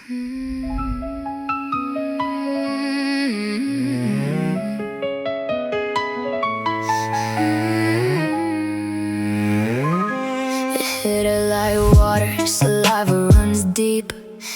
Hit her like water, saliva runs deep.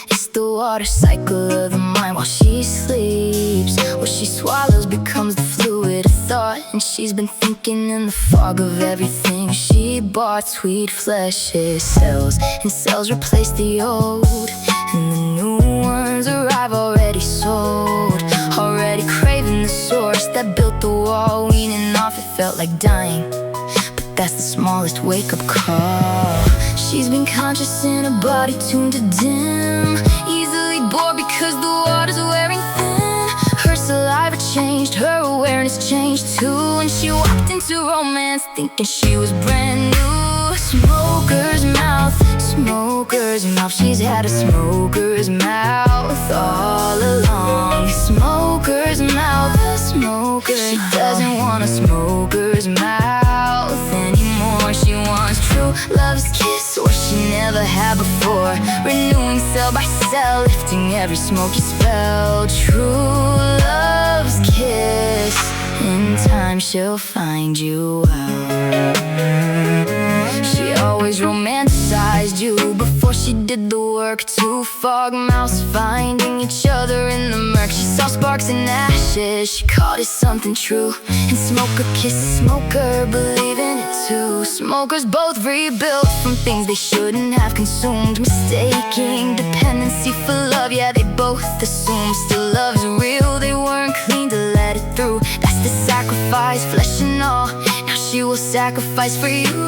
It's the water cycle of the mind while she sleeps. What she swallows becomes the fluid of thought, and she's been thinking in the fog of everything she bought. Sweet flesh is cells, and cells replace the old, and the new ones arrive already sold, already craving the source that built the wall. Weaning off, it felt like dying, but that's the smallest wake-up call. She's been conscious in a body tuned to dim, easily bored because the water's wearing thin. Her saliva changed, her awareness changed too, and she walked into romance thinking she was brand new. Smoker's mouth, smoker's mouth. She's had a smoker's mouth all along. Smoker's mouth, smoker. She doesn't want a smoker's mouth anymore. She wants true love's kiss, what she never had before. Renewing cell by cell, lifting every smoky spell. True love's kiss, in time she'll find you out. She always romanticized you before she did the work. Two fog mouths finding each other in the murk. She saw sparks and ashes, she called it something true. And smoker kissed smoker, believe in it too. Smokers both rebuilt from things they shouldn't have consumed, mistaking dependency for love. Yeah, they both assumed still love's real. They weren't clean to let it through. That's the sacrifice, flesh and all. Now she will sacrifice for you.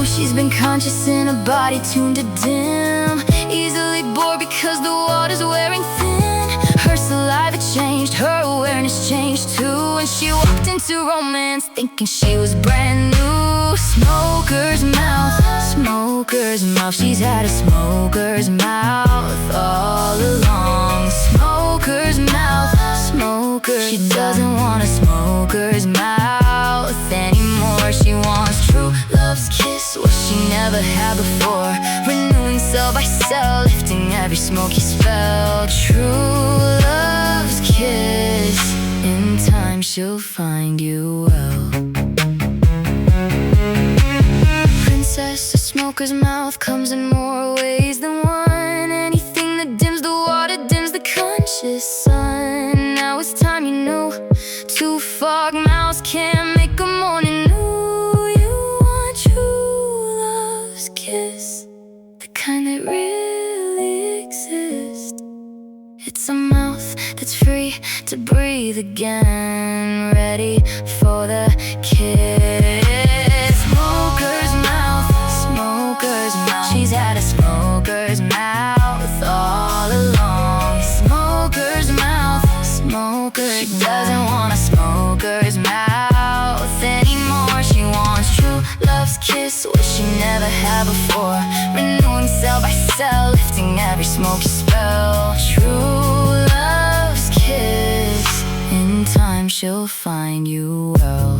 She's been conscious in a body tuned to dim, easily bored because the water's wearing thin. Her saliva changed, her awareness changed too, and she walked into romance thinking she was brand new. Smoker's mouth, smoker's mouth. She's had a smoker's mouth all along. Smoker's mouth, smoker. She doesn't want a smoker's mouth anymore. She wants true love's kiss, what she never had before. Renewing cell by cell, lifting every smoky spell. True love's kiss, in time she'll find you well. Princess, a smoker's mouth comes in more ways than one. Anything that dims the water dims the conscious sun. Now it's time you know, two fog mouths can't make a morning new. You want true love's kiss, the kind that really exists. It's a mouth that's free to breathe again, ready for the kiss. Smoker's mouth, smoker's mouth. She's had a smoker's mouth all along. Smoker's mouth, smoker. She doesn't want a smoker's mouth anymore. She wants true love's kiss, what she never had before. Renewing cell by cell, lifting every smoky spell. True love's kiss, in time she'll find you well.